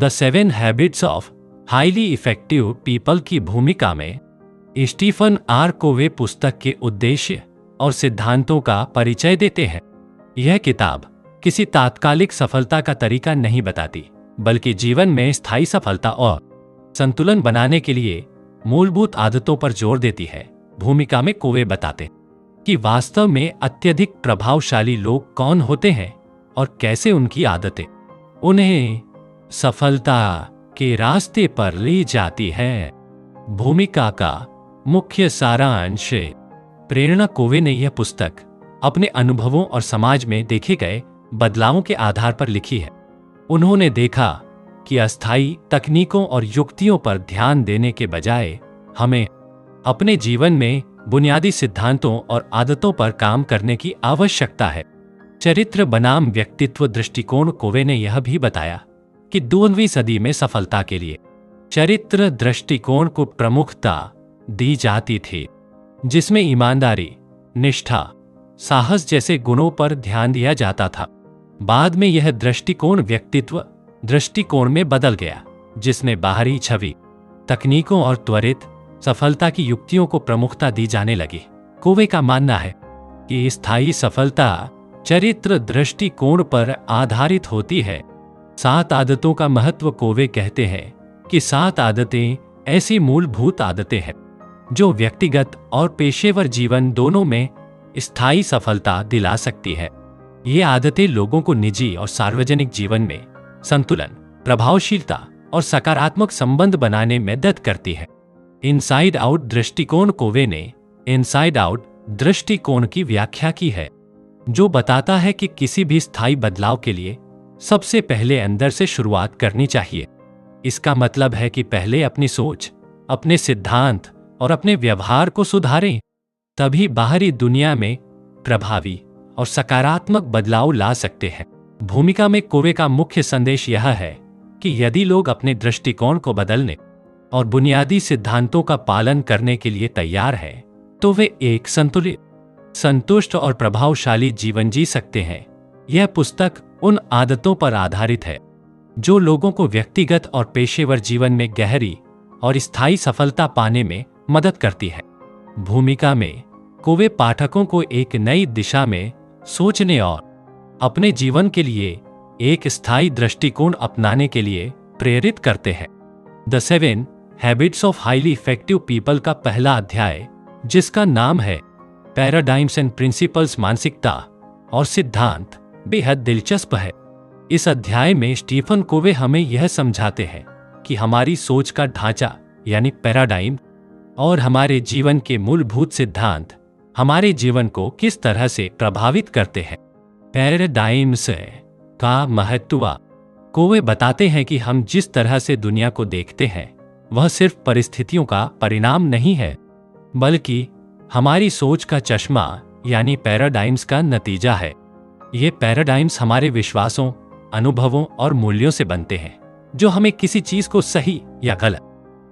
The 7 habits of highly effective people की भूमिका में स्टीफन आर कोवे पुस्तक के उद्देश्य और सिद्धांतों का परिचय देते हैं। यह किताब किसी तात्कालिक सफलता का तरीका नहीं बताती, बल्कि जीवन में स्थायी सफलता और संतुलन बनाने के लिए मूलभूत आदतों पर जोर देती है। भूमिका में कोवे बताते कि वास्तव में अत्यधिक प्रभावशाली लोग कौन होते हैं और कैसे उनकी आदतें उन्हें सफलता के रास्ते पर ले जाती है। भूमिका का मुख्य सारांश। प्रेरणा कोवे ने यह पुस्तक अपने अनुभवों और समाज में देखे गए बदलावों के आधार पर लिखी है। उन्होंने देखा कि अस्थायी तकनीकों और युक्तियों पर ध्यान देने के बजाय हमें अपने जीवन में बुनियादी सिद्धांतों और आदतों पर काम करने की आवश्यकता है। चरित्र बनाम व्यक्तित्व दृष्टिकोण। कोवे ने यह भी बताया कि 20वीं सदी में सफलता के लिए चरित्र दृष्टिकोण को प्रमुखता दी जाती थी, जिसमें ईमानदारी, निष्ठा, साहस जैसे गुणों पर ध्यान दिया जाता था। बाद में यह दृष्टिकोण व्यक्तित्व दृष्टिकोण में बदल गया, जिसमें बाहरी छवि, तकनीकों और त्वरित सफलता की युक्तियों को प्रमुखता दी जाने लगी। कोवे का मानना है कि स्थायी सफलता चरित्र दृष्टिकोण पर आधारित होती है। 7 आदतों का महत्व। कोवे कहते हैं कि 7 आदतें ऐसी मूलभूत आदतें हैं जो व्यक्तिगत और पेशेवर जीवन दोनों में स्थायी सफलता दिला सकती है। ये आदतें लोगों को निजी और सार्वजनिक जीवन में संतुलन, प्रभावशीलता और सकारात्मक संबंध बनाने में मदद करती है। इनसाइड आउट दृष्टिकोण। कोवे ने इनसाइड आउट दृष्टिकोण की व्याख्या की है, जो बताता है कि किसी भी स्थायी बदलाव के लिए सबसे पहले अंदर से शुरुआत करनी चाहिए। इसका मतलब है कि पहले अपनी सोच, अपने सिद्धांत और अपने व्यवहार को सुधारें, तभी बाहरी दुनिया में प्रभावी और सकारात्मक बदलाव ला सकते हैं। भूमिका में कोवे का मुख्य संदेश यह है कि यदि लोग अपने दृष्टिकोण को बदलने और बुनियादी सिद्धांतों का पालन करने के लिए तैयार हैं, तो वे एक संतुलित, संतुष्ट और प्रभावशाली जीवन जी सकते हैं। यह पुस्तक उन आदतों पर आधारित है जो लोगों को व्यक्तिगत और पेशेवर जीवन में गहरी और स्थायी सफलता पाने में मदद करती है। भूमिका में कोवे पाठकों को एक नई दिशा में सोचने और अपने जीवन के लिए एक स्थायी दृष्टिकोण अपनाने के लिए प्रेरित करते हैं। The 7 habits of highly effective people का पहला अध्याय, जिसका नाम है पैराडाइम्स एंड प्रिंसिपल्स, मानसिकता और सिद्धांत, बेहद दिलचस्प है। इस अध्याय में स्टीफन कोवे हमें यह समझाते हैं कि हमारी सोच का ढांचा यानी पैराडाइम और हमारे जीवन के मूलभूत सिद्धांत हमारे जीवन को किस तरह से प्रभावित करते हैं। पैराडाइम्स का महत्व। कोवे बताते हैं कि हम जिस तरह से दुनिया को देखते हैं वह सिर्फ परिस्थितियों का परिणाम नहीं है, बल्कि हमारी सोच का चश्मा यानी पैराडाइम्स का नतीजा है। ये पैराडाइम्स हमारे विश्वासों, अनुभवों और मूल्यों से बनते हैं, जो हमें किसी चीज को सही या गलत,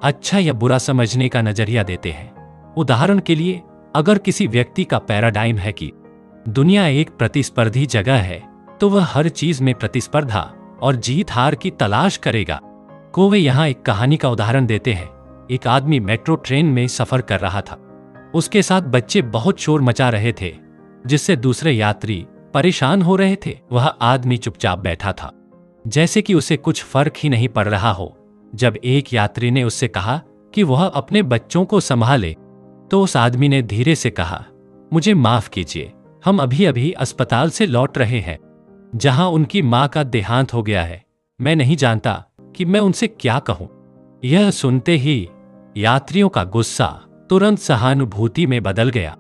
अच्छा या बुरा समझने का नजरिया देते हैं। उदाहरण के लिए, अगर किसी व्यक्ति का पैराडाइम है कि दुनिया एक प्रतिस्पर्धी जगह है, तो वह हर चीज में प्रतिस्पर्धा और जीत हार की तलाश करेगा। कोवे यहाँ एक कहानी का उदाहरण देते हैं। एक आदमी मेट्रो ट्रेन में सफर कर रहा था। उसके साथ बच्चे बहुत शोर मचा रहे थे, जिससे दूसरे यात्री परेशान हो रहे थे। वह आदमी चुपचाप बैठा था, जैसे कि उसे कुछ फर्क ही नहीं पड़ रहा हो। जब एक यात्री ने उससे कहा कि वह अपने बच्चों को संभाले, तो उस आदमी ने धीरे से कहा, मुझे माफ कीजिए, हम अभी अभी अस्पताल से लौट रहे हैं, जहां उनकी मां का देहांत हो गया है। मैं नहीं जानता कि मैं उनसे क्या कहूं। यह सुनते ही यात्रियों का गुस्सा तुरंत सहानुभूति में बदल गया।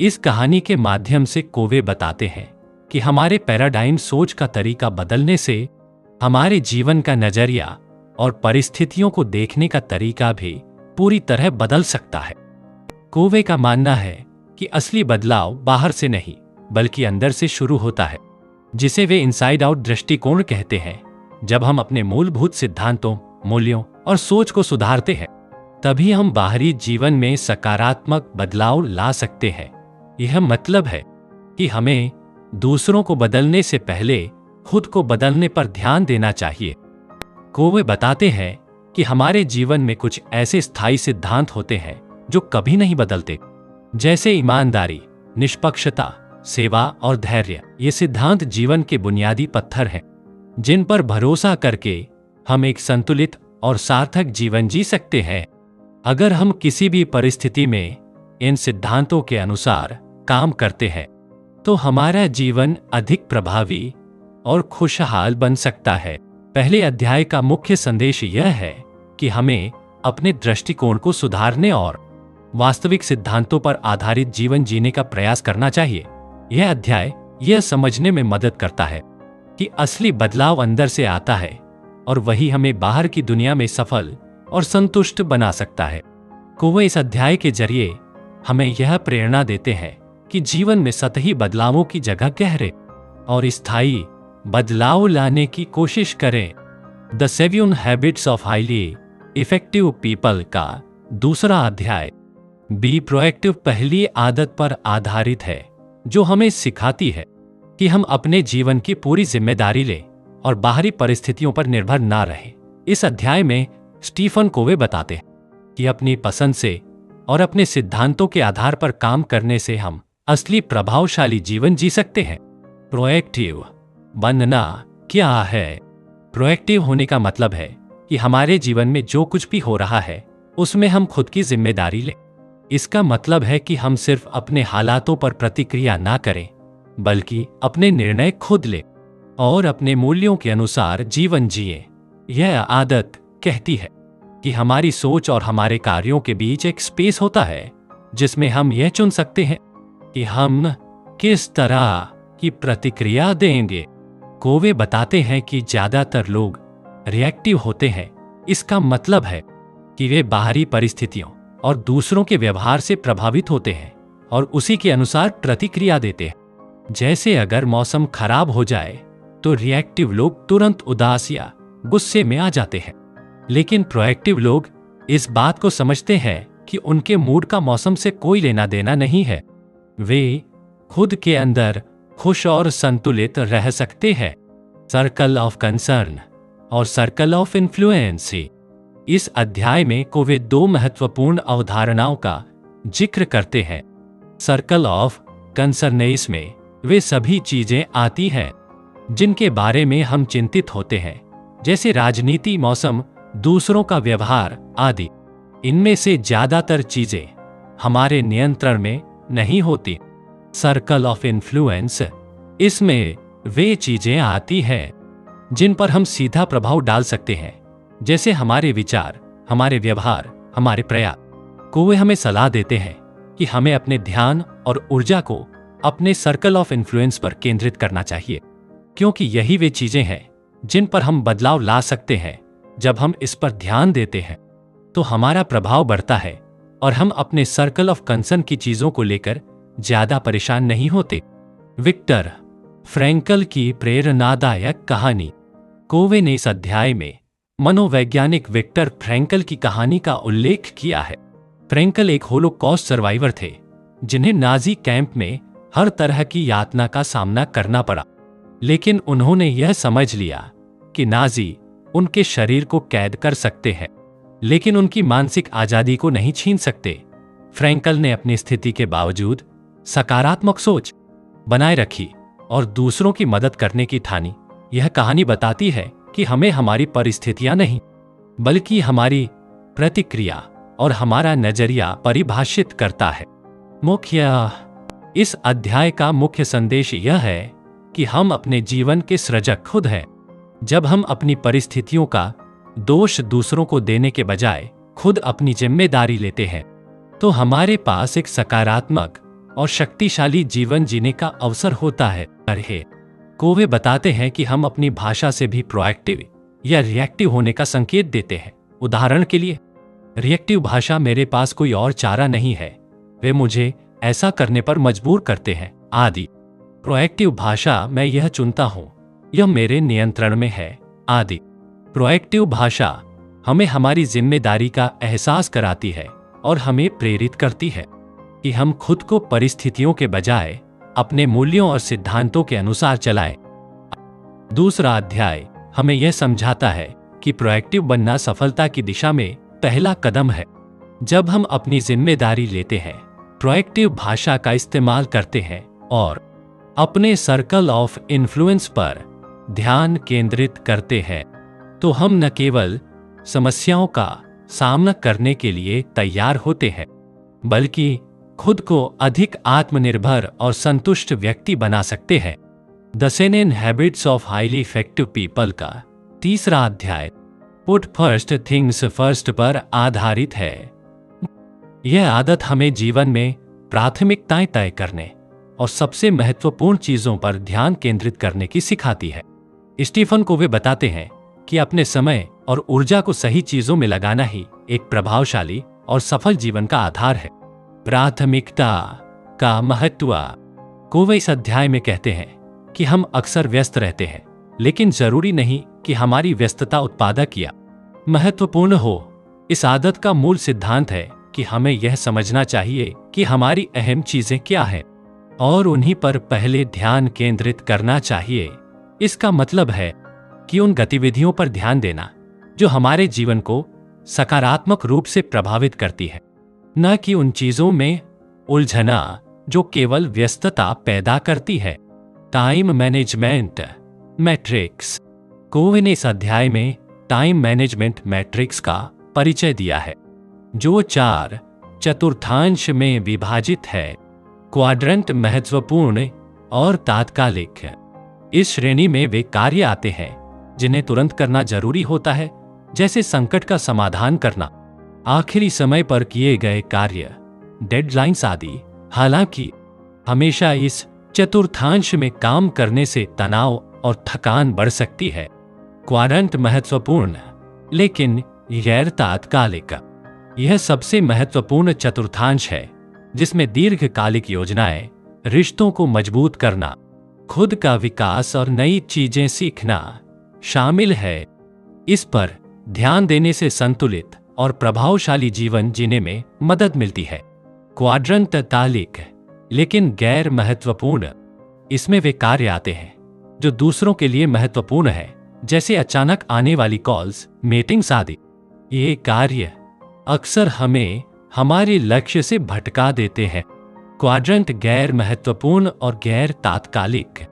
इस कहानी के माध्यम से कोवे बताते हैं कि हमारे पैराडाइम, सोच का तरीका बदलने से हमारे जीवन का नजरिया और परिस्थितियों को देखने का तरीका भी पूरी तरह बदल सकता है। कोवे का मानना है कि असली बदलाव बाहर से नहीं, बल्कि अंदर से शुरू होता है, जिसे वे इनसाइड आउट दृष्टिकोण कहते हैं। जब हम अपने मूलभूत सिद्धांतों, मूल्यों और सोच को सुधारते हैं, तभी हम बाहरी जीवन में सकारात्मक बदलाव ला सकते हैं। यह मतलब है कि हमें दूसरों को बदलने से पहले खुद को बदलने पर ध्यान देना चाहिए। कोवे बताते हैं कि हमारे जीवन में कुछ ऐसे स्थायी सिद्धांत होते हैं जो कभी नहीं बदलते, जैसे ईमानदारी, निष्पक्षता, सेवा और धैर्य। ये सिद्धांत जीवन के बुनियादी पत्थर हैं जिन पर भरोसा करके हम एक संतुलित और सार्थक जीवन जी सकते हैं। अगर हम किसी भी परिस्थिति में इन सिद्धांतों के अनुसार काम करते हैं तो हमारा जीवन अधिक प्रभावी और खुशहाल बन सकता है। पहले अध्याय का मुख्य संदेश यह है कि हमें अपने दृष्टिकोण को सुधारने और वास्तविक सिद्धांतों पर आधारित जीवन जीने का प्रयास करना चाहिए। यह अध्याय यह समझने में मदद करता है कि असली बदलाव अंदर से आता है और वही हमें बाहर की दुनिया में सफल और संतुष्ट बना सकता है। कोवे इस अध्याय के जरिए हमें यह प्रेरणा देते हैं कि जीवन में सतही बदलावों की जगह गहरे और स्थायी बदलाव लाने की कोशिश करें। The 7 habits of highly effective people का दूसरा अध्याय बी प्रोएक्टिव पहली आदत पर आधारित है जो हमें सिखाती है कि हम अपने जीवन की पूरी जिम्मेदारी लें और बाहरी परिस्थितियों पर निर्भर ना रहें। इस अध्याय में स्टीफन कोवे बताते हैं कि अपनी पसंद से और अपने सिद्धांतों के आधार पर काम करने से हम असली प्रभावशाली जीवन जी सकते हैं। प्रोएक्टिव बनना क्या है? प्रोएक्टिव होने का मतलब है कि हमारे जीवन में जो कुछ भी हो रहा है उसमें हम खुद की जिम्मेदारी लें। इसका मतलब है कि हम सिर्फ अपने हालातों पर प्रतिक्रिया ना करें बल्कि अपने निर्णय खुद लें और अपने मूल्यों के अनुसार जीवन जिए। यह आदत कहती है कि हमारी सोच और हमारे कार्यों के बीच एक स्पेस होता है जिसमें हम यह चुन सकते हैं कि हम किस तरह की प्रतिक्रिया देंगे। कोवे बताते हैं कि ज्यादातर लोग रिएक्टिव होते हैं। इसका मतलब है कि वे बाहरी परिस्थितियों और दूसरों के व्यवहार से प्रभावित होते हैं और उसी के अनुसार प्रतिक्रिया देते हैं। जैसे अगर मौसम खराब हो जाए तो रिएक्टिव लोग तुरंत उदास या गुस्से में आ जाते हैं, लेकिन प्रोएक्टिव लोग इस बात को समझते हैं कि उनके मूड का मौसम से कोई लेना देना नहीं है। वे खुद के अंदर खुश और संतुलित रह सकते हैं। सर्कल ऑफ कंसर्न और सर्कल ऑफ इन्फ्लुएंस। इस अध्याय में कोवे 2 महत्वपूर्ण अवधारणाओं का जिक्र करते हैं। सर्कल ऑफ कंसर्न, इसमें वे सभी चीजें आती हैं जिनके बारे में हम चिंतित होते हैं, जैसे राजनीति, मौसम, दूसरों का व्यवहार आदि। इनमें से ज्यादातर चीजें हमारे नियंत्रण में नहीं होती। सर्कल ऑफ इन्फ्लुएंस, इसमें वे चीजें आती हैं जिन पर हम सीधा प्रभाव डाल सकते हैं, जैसे हमारे विचार, हमारे व्यवहार, हमारे प्रयास। कोवे हमें सलाह देते हैं कि हमें अपने ध्यान और ऊर्जा को अपने सर्कल ऑफ इन्फ्लुएंस पर केंद्रित करना चाहिए, क्योंकि यही वे चीजें हैं जिन पर हम बदलाव ला सकते हैं। जब हम इस पर ध्यान देते हैं तो हमारा प्रभाव बढ़ता है और हम अपने सर्कल ऑफ कंसर्न की चीजों को लेकर ज्यादा परेशान नहीं होते। विक्टर फ्रैंकल की प्रेरणादायक कहानी। कोवे ने इस अध्याय में मनोवैज्ञानिक विक्टर फ्रैंकल की कहानी का उल्लेख किया है। फ्रैंकल एक होलोकॉस्ट सर्वाइवर थे जिन्हें नाजी कैंप में हर तरह की यातना का सामना करना पड़ा, लेकिन उन्होंने यह समझ लिया कि नाजी उनके शरीर को कैद कर सकते हैं लेकिन उनकी मानसिक आजादी को नहीं छीन सकते। फ्रैंकल ने अपनी स्थिति के बावजूद सकारात्मक सोच बनाए रखी और दूसरों की मदद करने की ठानी। यह कहानी बताती है कि हमें हमारी परिस्थितियां नहीं बल्कि हमारी प्रतिक्रिया और हमारा नजरिया परिभाषित करता है। इस अध्याय का मुख्य संदेश यह है कि हम अपने जीवन के सृजक खुद हैं। जब हम अपनी परिस्थितियों का दोष दूसरों को देने के बजाय खुद अपनी जिम्मेदारी लेते हैं तो हमारे पास एक सकारात्मक और शक्तिशाली जीवन जीने का अवसर होता है। कोवे बताते हैं कि हम अपनी भाषा से भी प्रोएक्टिव या रिएक्टिव होने का संकेत देते हैं। उदाहरण के लिए, रिएक्टिव भाषा मेरे पास कोई और चारा नहीं है, वे मुझे ऐसा करने पर मजबूर करते हैं आदि। प्रोएक्टिव भाषा, मैं यह चुनता हूं, यह मेरे नियंत्रण में है आदि। प्रोएक्टिव भाषा हमें हमारी जिम्मेदारी का एहसास कराती है और हमें प्रेरित करती है कि हम खुद को परिस्थितियों के बजाय अपने मूल्यों और सिद्धांतों के अनुसार चलाएं। दूसरा अध्याय हमें यह समझाता है कि प्रोएक्टिव बनना सफलता की दिशा में पहला कदम है। जब हम अपनी जिम्मेदारी लेते हैं, प्रोएक्टिव भाषा का इस्तेमाल करते हैं और अपने सर्कल ऑफ इन्फ्लुएंस पर ध्यान केंद्रित करते हैं, तो हम न केवल समस्याओं का सामना करने के लिए तैयार होते हैं, बल्कि खुद को अधिक आत्मनिर्भर और संतुष्ट व्यक्ति बना सकते हैं। The 7 habits of highly effective people का तीसरा अध्याय पुट फर्स्ट थिंग्स फर्स्ट पर आधारित है। यह आदत हमें जीवन में प्राथमिकताएं तय करने और सबसे महत्वपूर्ण चीजों पर ध्यान केंद्रित करने की सिखाती है। स्टीफन कोवे बताते हैं कि अपने समय और ऊर्जा को सही चीजों में लगाना ही एक प्रभावशाली और सफल जीवन का आधार है। प्राथमिकता का महत्व। कोवे इस अध्याय में कहते हैं कि हम अक्सर व्यस्त रहते हैं, लेकिन जरूरी नहीं कि हमारी व्यस्तता उत्पादक या महत्वपूर्ण हो। इस आदत का मूल सिद्धांत है कि हमें यह समझना चाहिए कि हमारी अहम चीजें क्या हैं और उन्हीं पर पहले ध्यान केंद्रित करना चाहिए। इसका मतलब है कि उन गतिविधियों पर ध्यान देना जो हमारे जीवन को सकारात्मक रूप से प्रभावित करती है, न कि उन चीजों में उलझना जो केवल व्यस्तता पैदा करती है। Time management matrix. कोवे ने इस अध्याय में टाइम मैनेजमेंट मैट्रिक्स का परिचय दिया है, जो 4 चतुर्थांश में विभाजित है। क्वाड्रेंट महत्वपूर्ण और तात्कालिक। इस श्रेणी में वे कार्य आते हैं जिन्हें तुरंत करना जरूरी होता है, जैसे संकट का समाधान करना, आखिरी समय पर किए गए कार्य, डेडलाइंस आदि। हालांकि हमेशा इस चतुर्थांश में काम करने से तनाव और थकान बढ़ सकती है। क्वाड्रेंट महत्वपूर्ण लेकिन गैर तात्कालिक। यह सबसे महत्वपूर्ण चतुर्थांश है जिसमें दीर्घकालिक योजनाएं, रिश्तों को मजबूत करना, खुद का विकास और नई चीजें सीखना शामिल है। इस पर ध्यान देने से संतुलित और प्रभावशाली जीवन जीने में मदद मिलती है। क्वाड्रेंट तात्कालिक लेकिन गैर महत्वपूर्ण। इसमें वे कार्य आते हैं जो दूसरों के लिए महत्वपूर्ण है, जैसे अचानक आने वाली कॉल्स, मीटिंग्स आदि। ये कार्य अक्सर हमें हमारे लक्ष्य से भटका देते हैं। क्वाड्रेंट गैर महत्वपूर्ण और गैर तात्कालिक।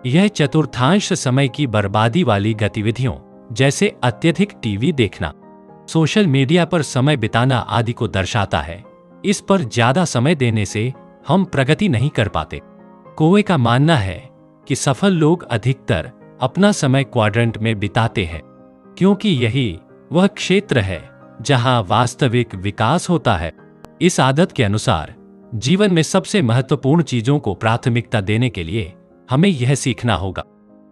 यह चतुर्थांश समय की बर्बादी वाली गतिविधियों जैसे अत्यधिक टीवी देखना, सोशल मीडिया पर समय बिताना आदि को दर्शाता है। इस पर ज्यादा समय देने से हम प्रगति नहीं कर पाते। कोवे का मानना है कि सफल लोग अधिकतर अपना समय क्वाड्रेंट में बिताते हैं, क्योंकि यही वह क्षेत्र है जहां वास्तविक विकास होता है। इस आदत के अनुसार जीवन में सबसे महत्वपूर्ण चीजों को प्राथमिकता देने के लिए हमें यह सीखना होगा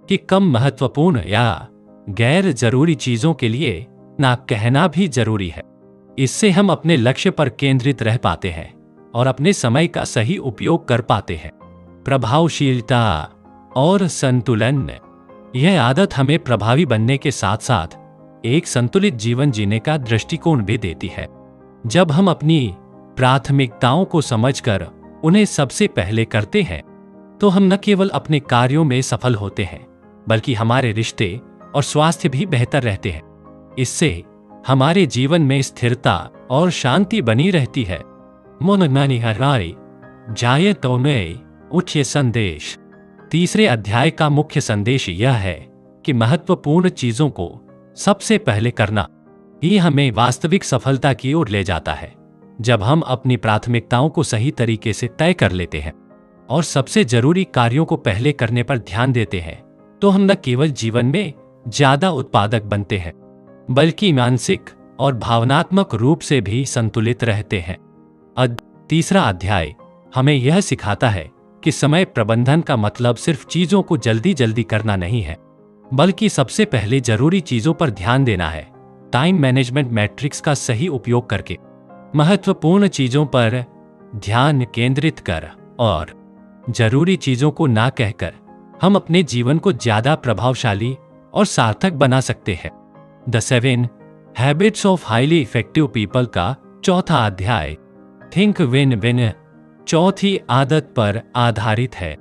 कि कम महत्वपूर्ण या गैर जरूरी चीजों के लिए ना कहना भी जरूरी है। इससे हम अपने लक्ष्य पर केंद्रित रह पाते हैं और अपने समय का सही उपयोग कर पाते हैं। प्रभावशीलता और संतुलन। यह आदत हमें प्रभावी बनने के साथ साथ एक संतुलित जीवन जीने का दृष्टिकोण भी देती है। जब हम अपनी प्राथमिकताओं को समझकर उन्हें सबसे पहले करते हैं, तो हम न केवल अपने कार्यों में सफल होते हैं, बल्कि हमारे रिश्ते और स्वास्थ्य भी बेहतर रहते हैं। इससे हमारे जीवन में स्थिरता और शांति बनी रहती है। मोनमानी हराई जाये तो नए उच्च संदेश। तीसरे अध्याय का मुख्य संदेश यह है कि महत्वपूर्ण चीजों को सबसे पहले करना ही हमें वास्तविक सफलता की ओर ले जाता है। जब हम अपनी प्राथमिकताओं को सही तरीके से तय कर लेते हैं और सबसे जरूरी कार्यों को पहले करने पर ध्यान देते हैं, तो हम न केवल जीवन में ज्यादा उत्पादक बनते हैं, बल्कि मानसिक और भावनात्मक रूप से भी संतुलित रहते हैं। तीसरा अध्याय हमें यह सिखाता है कि समय प्रबंधन का मतलब सिर्फ चीजों को जल्दी जल्दी करना नहीं है, बल्कि सबसे पहले जरूरी चीजों पर ध्यान देना है। टाइम मैनेजमेंट मैट्रिक्स का सही उपयोग करके महत्वपूर्ण चीजों पर ध्यान केंद्रित कर और जरूरी चीजों को ना कहकर हम अपने जीवन को ज्यादा प्रभावशाली और सार्थक बना सकते हैं। The 7 habits of highly effective people का चौथा अध्याय थिंक विन विन चौथी आदत पर आधारित है,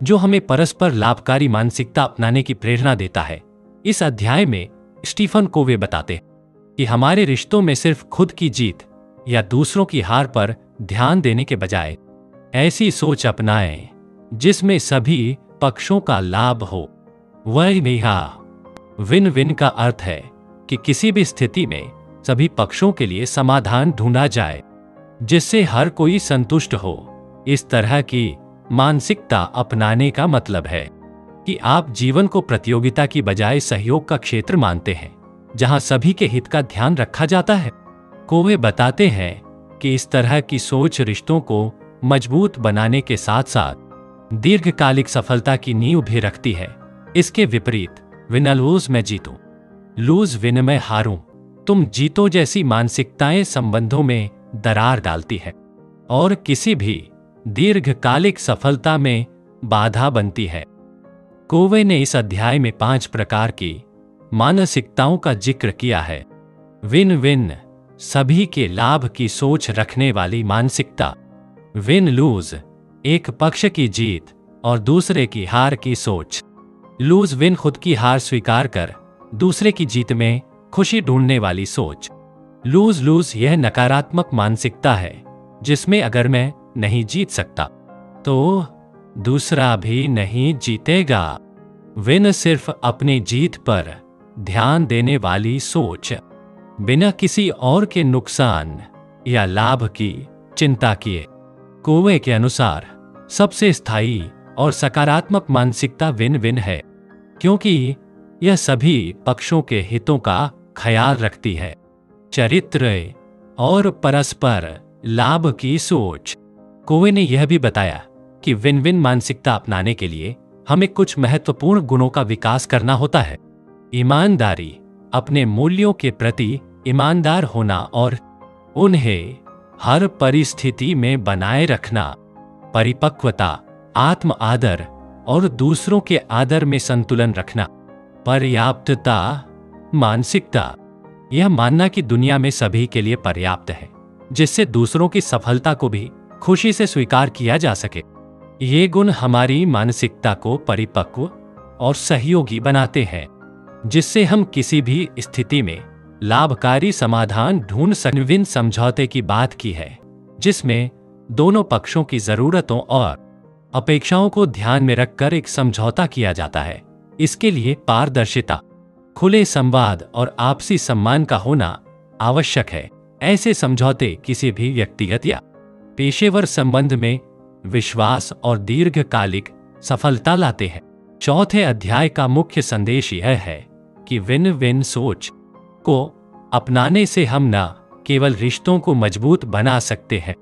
जो हमें परस्पर लाभकारी मानसिकता अपनाने की प्रेरणा देता है। इस अध्याय में स्टीफन कोवे बताते हैं कि हमारे रिश्तों में सिर्फ खुद की जीत या दूसरों की हार पर ध्यान देने के बजाय ऐसी सोच अपनाएं जिसमें सभी पक्षों का लाभ हो। वह विन विन का अर्थ है कि किसी भी स्थिति में सभी पक्षों के लिए समाधान ढूंढा जाए जिससे हर कोई संतुष्ट हो। इस तरह की मानसिकता अपनाने का मतलब है कि आप जीवन को प्रतियोगिता की बजाय सहयोग का क्षेत्र मानते हैं जहां सभी के हित का ध्यान रखा जाता है। कोवे बताते हैं कि इस तरह की सोच रिश्तों को मजबूत बनाने के साथ साथ दीर्घकालिक सफलता की नींव भी रखती है। इसके विपरीत विन लूज मैं जीतूं, लूज विन मैं हारूं, तुम जीतो जैसी मानसिकताएं संबंधों में दरार डालती है और किसी भी दीर्घकालिक सफलता में बाधा बनती है। कोवे ने इस अध्याय में 5 प्रकार की मानसिकताओं का जिक्र किया है। विन विन, सभी के लाभ की सोच रखने वाली मानसिकता। विन लूज, एक पक्ष की जीत और दूसरे की हार की सोच। लूज विन, खुद की हार स्वीकार कर दूसरे की जीत में खुशी ढूंढने वाली सोच। लूज लूज, यह नकारात्मक मानसिकता है जिसमें अगर मैं नहीं जीत सकता तो दूसरा भी नहीं जीतेगा। विन, सिर्फ अपनी जीत पर ध्यान देने वाली सोच, बिना किसी और के नुकसान या लाभ की चिंता किए। कोवे के अनुसार सबसे स्थायी और सकारात्मक मानसिकता विन विन है क्योंकि यह सभी पक्षों के हितों का ख्याल रखती है। चरित्र और परस्पर लाभ की सोच। कोवे ने यह भी बताया कि विन विन मानसिकता अपनाने के लिए हमें कुछ महत्वपूर्ण गुणों का विकास करना होता है। ईमानदारी, अपने मूल्यों के प्रति ईमानदार होना और उन्हें हर परिस्थिति में बनाए रखना। परिपक्वता, आत्म आदर और दूसरों के आदर में संतुलन रखना। पर्याप्तता मानसिकता, यह मानना कि दुनिया में सभी के लिए पर्याप्त है जिससे दूसरों की सफलता को भी खुशी से स्वीकार किया जा सके। ये गुण हमारी मानसिकता को परिपक्व और सहयोगी बनाते हैं जिससे हम किसी भी स्थिति में लाभकारी समाधान ढूंढ सकें। विन समझौते की बात की है जिसमें दोनों पक्षों की जरूरतों और अपेक्षाओं को ध्यान में रखकर एक समझौता किया जाता है। इसके लिए पारदर्शिता, खुले संवाद और आपसी सम्मान का होना आवश्यक है। ऐसे समझौते किसी भी व्यक्तिगत या पेशेवर संबंध में विश्वास और दीर्घकालिक सफलता लाते हैं। चौथे अध्याय का मुख्य संदेश यह है कि विन विन सोच को अपनाने से हम न केवल रिश्तों को मजबूत बना सकते हैं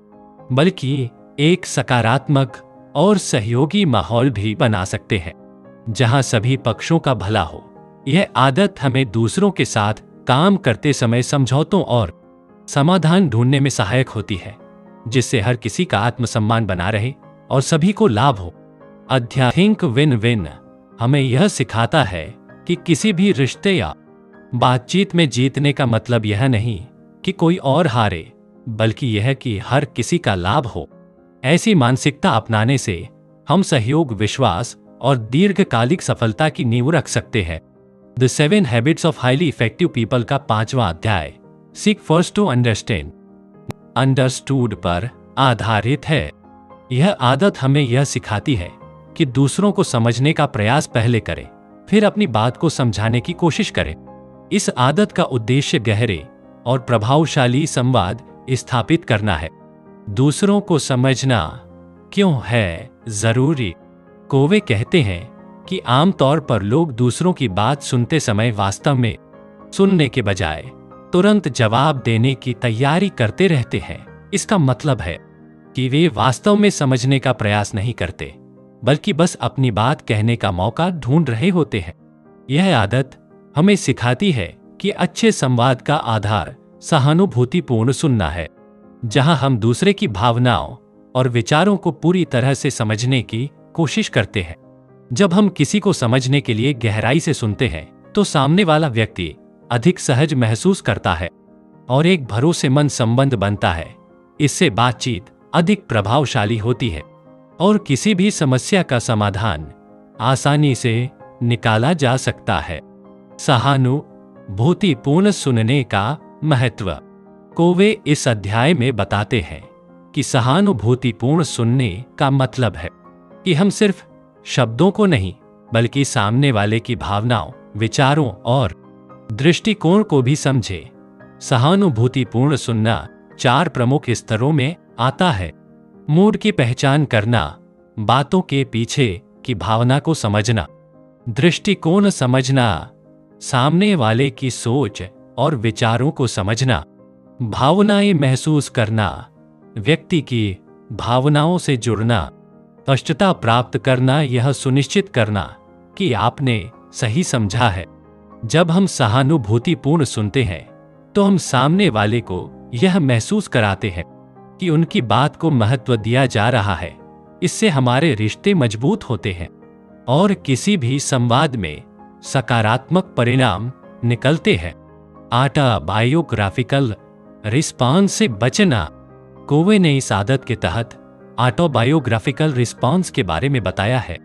बल्कि एक सकारात्मक और सहयोगी माहौल भी बना सकते हैं जहां सभी पक्षों का भला हो। यह आदत हमें दूसरों के साथ काम करते समय समझौतों और समाधान ढूंढने में सहायक होती है जिससे हर किसी का आत्मसम्मान बना रहे और सभी को लाभ हो। अध्याय थिंक विन विन हमें यह सिखाता है कि किसी भी रिश्ते या बातचीत में जीतने का मतलब यह नहीं कि कोई और हारे बल्कि यह कि हर किसी का लाभ हो। ऐसी मानसिकता अपनाने से हम सहयोग, विश्वास और दीर्घकालिक सफलता की नींव रख सकते हैं। The 7 habits of highly effective people का 5वां अध्याय seek first to understand understood पर आधारित है। यह आदत हमें यह सिखाती है कि दूसरों को समझने का प्रयास पहले करें, फिर अपनी बात को समझाने की कोशिश करें। इस आदत का उद्देश्य गहरे और प्रभावशाली संवाद स्थापित करना है। दूसरों को समझना क्यों है जरूरी? कोवे कहते हैं कि आमतौर पर लोग दूसरों की बात सुनते समय वास्तव में सुनने के बजाय तुरंत जवाब देने की तैयारी करते रहते हैं। इसका मतलब है कि वे वास्तव में समझने का प्रयास नहीं करते बल्कि बस अपनी बात कहने का मौका ढूंढ रहे होते हैं। यह आदत हमें सिखाती है कि अच्छे संवाद का आधार सहानुभूतिपूर्ण सुनना है, जहां हम दूसरे की भावनाओं और विचारों को पूरी तरह से समझने की कोशिश करते हैं। जब हम किसी को समझने के लिए गहराई से सुनते हैं तो सामने वाला व्यक्ति अधिक सहज महसूस करता है और एक भरोसेमंद संबंध बनता है। इससे बातचीत अधिक प्रभावशाली होती है और किसी भी समस्या का समाधान आसानी से निकाला जा सकता है। सहानुभूतिपूर्ण सुनने का महत्व। कोवे इस अध्याय में बताते हैं कि सहानुभूतिपूर्ण सुनने का मतलब है कि हम सिर्फ शब्दों को नहीं बल्कि सामने वाले की भावनाओं, विचारों और दृष्टिकोण को भी समझें। सहानुभूतिपूर्ण सुनना 4 प्रमुख स्तरों में आता है। मूड की पहचान करना, बातों के पीछे की भावना को समझना, दृष्टिकोण समझना, सामने वाले की सोच और विचारों को समझना, भावनाएं महसूस करना, व्यक्ति की भावनाओं से जुड़ना, स्पष्टता प्राप्त करना, यह सुनिश्चित करना कि आपने सही समझा है। जब हम सहानुभूतिपूर्ण सुनते हैं तो हम सामने वाले को यह महसूस कराते हैं कि उनकी बात को महत्व दिया जा रहा है। इससे हमारे रिश्ते मजबूत होते हैं और किसी भी संवाद में सकारात्मक परिणाम निकलते हैं। ऑटोबायोग्राफिकल रिस्पॉन्स से बचना। कोवे ने इस आदत के तहत ऑटोबायोग्राफिकल रिस्पॉन्स के बारे में बताया है,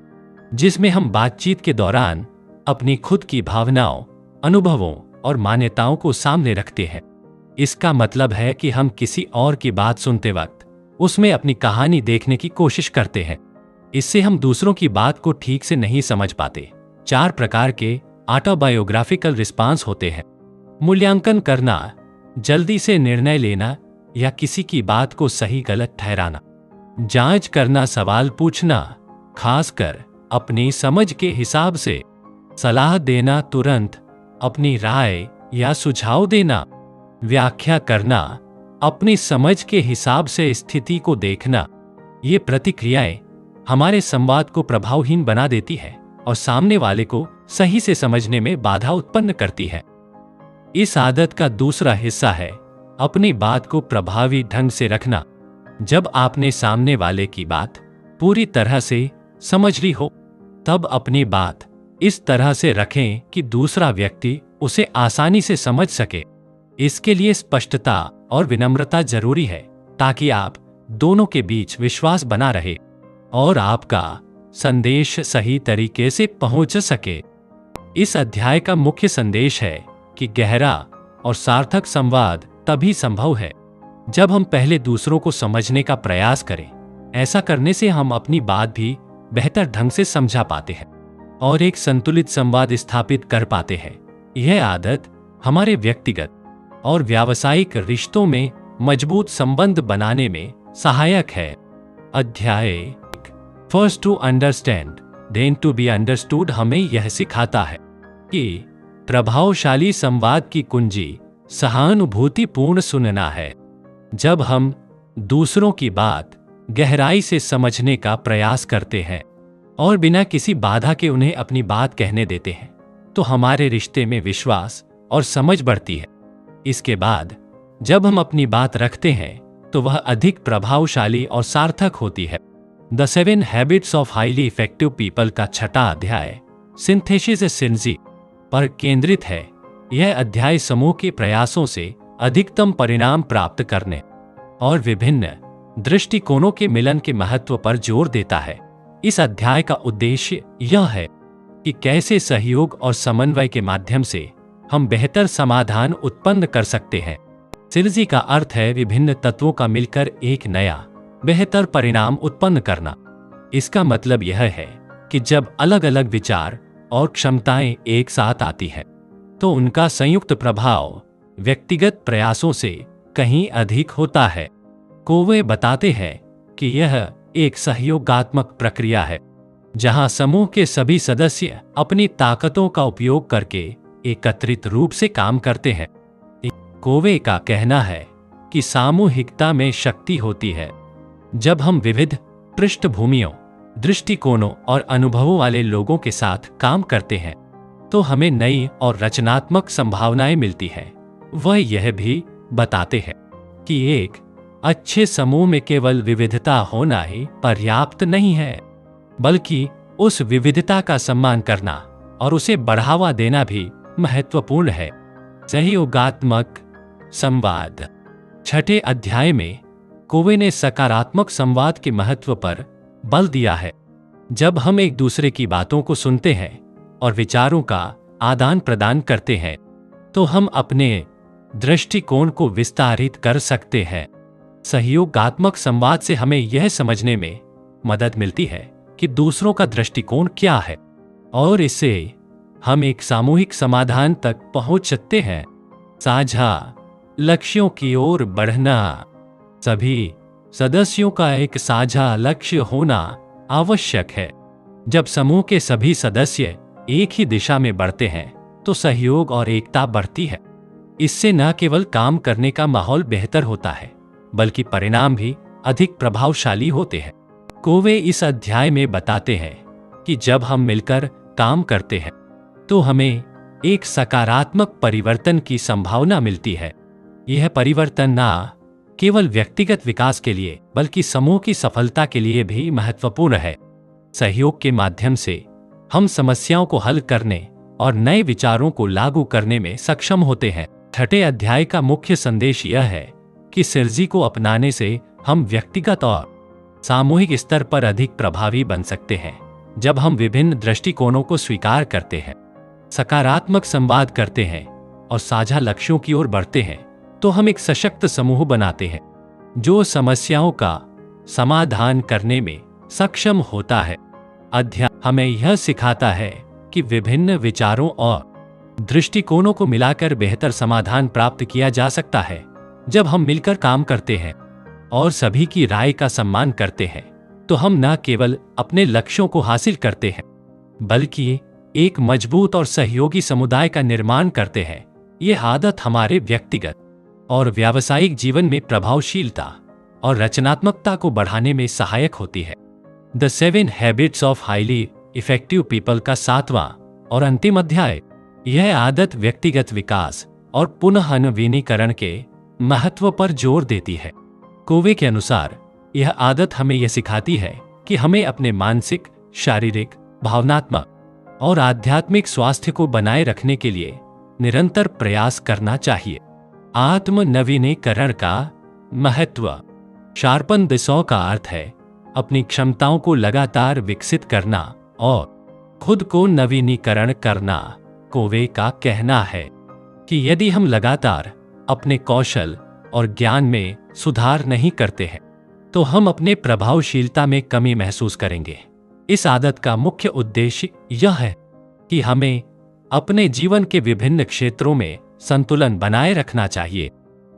जिसमें हम बातचीत के दौरान अपनी खुद की भावनाओं, अनुभवों और मान्यताओं को सामने रखते हैं। इसका मतलब है कि हम किसी और की बात सुनते वक्त उसमें अपनी कहानी देखने की कोशिश करते हैं। इससे हम दूसरों की बात को ठीक से नहीं समझ पाते। 4 प्रकार के ऑटोबायोग्राफिकल रिस्पॉन्स होते हैं। मूल्यांकन करना, जल्दी से निर्णय लेना या किसी की बात को सही गलत ठहराना। जांच करना, सवाल पूछना, खासकर अपनी समझ के हिसाब से। सलाह देना, तुरंत अपनी राय या सुझाव देना। व्याख्या करना, अपनी समझ के हिसाब से स्थिति को देखना। ये प्रतिक्रियाएं हमारे संवाद को प्रभावहीन बना देती है और सामने वाले को सही से समझने में बाधा उत्पन्न करती है। इस आदत का दूसरा हिस्सा है अपनी बात को प्रभावी ढंग से रखना। जब आपने सामने वाले की बात पूरी तरह से समझ ली हो, तब अपनी बात इस तरह से रखें कि दूसरा व्यक्ति उसे आसानी से समझ सके। इसके लिए स्पष्टता और विनम्रता जरूरी है ताकि आप दोनों के बीच विश्वास बना रहे और आपका संदेश सही तरीके से पहुंच सके। इस अध्याय का मुख्य संदेश है कि गहरा और सार्थक संवाद तभी संभव है जब हम पहले दूसरों को समझने का प्रयास करें। ऐसा करने से हम अपनी बात भी बेहतर ढंग से समझा पाते हैं और एक संतुलित संवाद स्थापित कर पाते हैं। यह आदत हमारे व्यक्तिगत और व्यावसायिक रिश्तों में मजबूत संबंध बनाने में सहायक है। अध्याय first to understand then to be understood हमें यह सिखाता है कि प्रभावशाली संवाद की कुंजी सहानुभूतिपूर्ण सुनना है। जब हम दूसरों की बात गहराई से समझने का प्रयास करते हैं और बिना किसी बाधा के उन्हें अपनी बात कहने देते हैं, तो हमारे रिश्ते में विश्वास और समझ बढ़ती है। इसके बाद जब हम अपनी बात रखते हैं तो वह अधिक प्रभावशाली और सार्थक होती है। The 7 habits of highly effective people का 6वां अध्याय सिंथेसिस सिनर्जी पर केंद्रित है। यह अध्याय समूह के प्रयासों से अधिकतम परिणाम प्राप्त करने और विभिन्न दृष्टिकोणों के मिलन के महत्व पर जोर देता है। इस अध्याय का उद्देश्य यह है कि कैसे सहयोग और समन्वय के माध्यम से हम बेहतर समाधान उत्पन्न कर सकते हैं। सिनर्जी का अर्थ है विभिन्न तत्वों का मिलकर एक नया बेहतर परिणाम उत्पन्न करना। इसका मतलब यह है कि जब अलग अलग विचार और क्षमताएं एक साथ आती हैं, तो उनका संयुक्त प्रभाव व्यक्तिगत प्रयासों से कहीं अधिक होता है। कोवे बताते हैं कि यह एक सहयोगात्मक प्रक्रिया है जहां समूह के सभी सदस्य अपनी ताकतों का उपयोग करके एकत्रित रूप से काम करते हैं। कोवे का कहना है कि सामूहिकता में शक्ति होती है। जब हम विविध पृष्ठभूमियों, दृष्टिकोणों और अनुभवों वाले लोगों के साथ काम करते हैं, तो हमें नई और रचनात्मक संभावनाएं मिलती हैं। वह यह भी बताते हैं कि एक अच्छे समूह में केवल विविधता होना ही पर्याप्त नहीं है, बल्कि उस विविधता का सम्मान करना और उसे बढ़ावा देना भी महत्वपूर्ण है। सहयोगात्मक संवाद। 6ठे अध्याय में कोवे ने सकारात्मक संवाद के महत्व पर बल दिया है। जब हम एक दूसरे की बातों को सुनते हैं और विचारों का आदान प्रदान करते हैं, तो हम अपने दृष्टिकोण को विस्तारित कर सकते हैं। सहयोगात्मक संवाद से हमें यह समझने में मदद मिलती है कि दूसरों का दृष्टिकोण क्या है, और इससे हम एक सामूहिक समाधान तक पहुंच सकते हैं। साझा लक्ष्यों की ओर बढ़ना। सभी सदस्यों का एक साझा लक्ष्य होना आवश्यक है। जब समूह के सभी सदस्य एक ही दिशा में बढ़ते हैं तो सहयोग और एकता बढ़ती है। इससे न केवल काम करने का माहौल बेहतर होता है, बल्कि परिणाम भी अधिक प्रभावशाली होते हैं। कोवे इस अध्याय में बताते हैं कि जब हम मिलकर काम करते हैं तो हमें एक सकारात्मक परिवर्तन की संभावना मिलती है। यह परिवर्तन न केवल व्यक्तिगत विकास के लिए बल्कि समूह की सफलता के लिए भी महत्वपूर्ण है। सहयोग के माध्यम से हम समस्याओं को हल करने और नए विचारों को लागू करने में सक्षम होते हैं। छठे अध्याय का मुख्य संदेश यह है कि सिर्जी को अपनाने से हम व्यक्तिगत और सामूहिक स्तर पर अधिक प्रभावी बन सकते हैं। जब हम विभिन्न दृष्टिकोणों को स्वीकार करते हैं, सकारात्मक संवाद करते हैं और साझा लक्ष्यों की ओर बढ़ते हैं, तो हम एक सशक्त समूह बनाते हैं जो समस्याओं का समाधान करने में सक्षम होता है। अध्याय हमें यह सिखाता है कि विभिन्न विचारों और दृष्टिकोणों को मिलाकर बेहतर समाधान प्राप्त किया जा सकता है। जब हम मिलकर काम करते हैं और सभी की राय का सम्मान करते हैं तो हम न केवल अपने लक्ष्यों को हासिल करते हैं, बल्कि एक मजबूत और सहयोगी समुदाय का निर्माण करते हैं। ये आदत हमारे व्यक्तिगत और व्यावसायिक जीवन में प्रभावशीलता और रचनात्मकता को बढ़ाने में सहायक होती है। The 7 habits of highly effective people का 7वां और अंतिम अध्याय यह आदत व्यक्तिगत विकास और पुनः नवीनीकरण के महत्व पर जोर देती है। कोवे के अनुसार यह आदत हमें यह सिखाती है कि हमें अपने मानसिक, शारीरिक, भावनात्मक और आध्यात्मिक स्वास्थ्य को बनाए रखने के लिए निरंतर प्रयास करना चाहिए। आत्म नवीनीकरण का महत्व। शार्पन द सॉ का अर्थ है अपनी क्षमताओं को लगातार विकसित करना और खुद को नवीनीकरण करना। कोवे का कहना है कि यदि हम लगातार अपने कौशल और ज्ञान में सुधार नहीं करते हैं तो हम अपने प्रभावशीलता में कमी महसूस करेंगे। इस आदत का मुख्य उद्देश्य यह है कि हमें अपने जीवन के विभिन्न क्षेत्रों में संतुलन बनाए रखना चाहिए।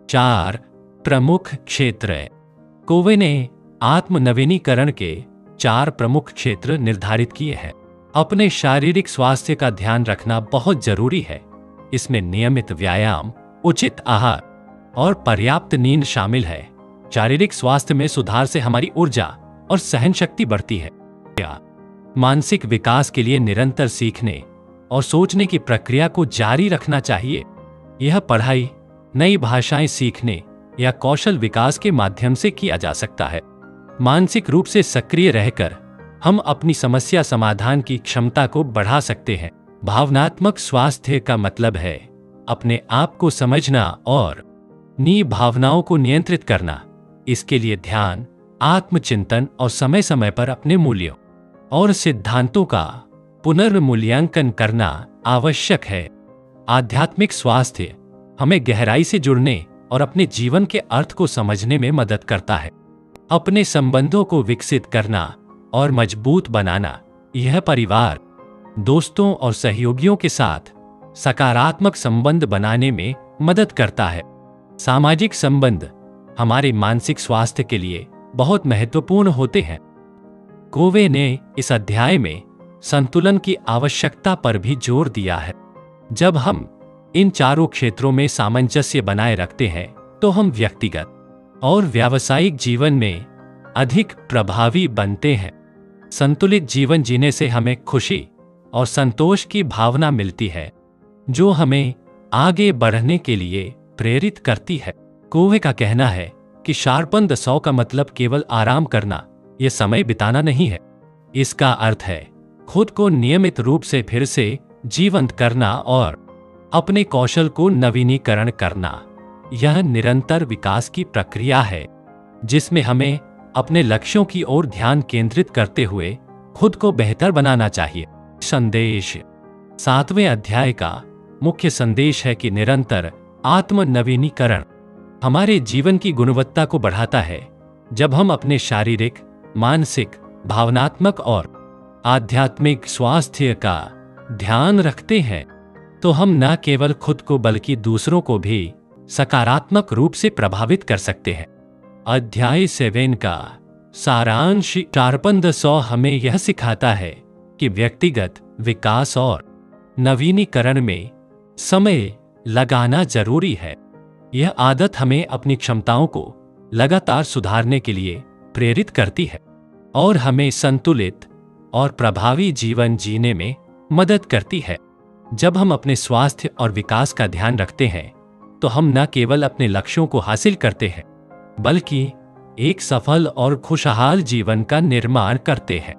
4 प्रमुख क्षेत्र। कोवे ने आत्म नवीनीकरण के 4 प्रमुख क्षेत्र निर्धारित किए हैं। अपने शारीरिक स्वास्थ्य का ध्यान रखना बहुत जरूरी है। इसमें नियमित व्यायाम, उचित आहार और पर्याप्त नींद शामिल है। शारीरिक स्वास्थ्य में सुधार से हमारी ऊर्जा और सहन शक्ति बढ़ती है। मानसिक विकास के लिए निरंतर सीखने और सोचने की प्रक्रिया को जारी रखना चाहिए। यह पढ़ाई, नई भाषाएं सीखने या कौशल विकास के माध्यम से किया जा सकता है। मानसिक रूप से सक्रिय रहकर हम अपनी समस्या समाधान की क्षमता को बढ़ा सकते हैं। भावनात्मक स्वास्थ्य का मतलब है अपने आप को समझना और अपनी भावनाओं को नियंत्रित करना। इसके लिए ध्यान, आत्मचिंतन और समय समय पर अपने मूल्यों और सिद्धांतों का पुनर्मूल्यांकन करना आवश्यक है। आध्यात्मिक स्वास्थ्य हमें गहराई से जुड़ने और अपने जीवन के अर्थ को समझने में मदद करता है। अपने संबंधों को विकसित करना और मजबूत बनाना। यह परिवार, दोस्तों और सहयोगियों के साथ सकारात्मक संबंध बनाने में मदद करता है। सामाजिक संबंध हमारे मानसिक स्वास्थ्य के लिए बहुत महत्वपूर्ण होते हैं। कोवे ने इस अध्याय में संतुलन की आवश्यकता पर भी जोर दिया है। जब हम इन चारों क्षेत्रों में सामंजस्य बनाए रखते हैं तो हम व्यक्तिगत और व्यावसायिक जीवन में अधिक प्रभावी बनते हैं। संतुलित जीवन जीने से हमें खुशी और संतोष की भावना मिलती है, जो हमें आगे बढ़ने के लिए प्रेरित करती है। कोवे का कहना है कि शार्पन द सॉ का मतलब केवल आराम करना या समय बिताना नहीं है। इसका अर्थ है खुद को नियमित रूप से फिर से जीवंत करना और अपने कौशल को नवीनीकरण करना। यह निरंतर विकास की प्रक्रिया है जिसमें हमें अपने लक्ष्यों की ओर ध्यान केंद्रित करते हुए खुद को बेहतर बनाना चाहिए। संदेश। 7वें अध्याय का मुख्य संदेश है कि निरंतर आत्म नवीनीकरण हमारे जीवन की गुणवत्ता को बढ़ाता है। जब हम अपने शारीरिक, मानसिक, भावनात्मक और आध्यात्मिक स्वास्थ्य का ध्यान रखते हैं तो हम न केवल खुद को बल्कि दूसरों को भी सकारात्मक रूप से प्रभावित कर सकते हैं। अध्याय 7 का सारांश 4.100 हमें यह सिखाता है कि व्यक्तिगत विकास और नवीनीकरण में समय लगाना जरूरी है। यह आदत हमें अपनी क्षमताओं को लगातार सुधारने के लिए प्रेरित करती है और हमें संतुलित और प्रभावी जीवन जीने में मदद करती है। जब हम अपने स्वास्थ्य और विकास का ध्यान रखते हैं तो हम न केवल अपने लक्ष्यों को हासिल करते हैं बल्कि एक सफल और खुशहाल जीवन का निर्माण करते हैं।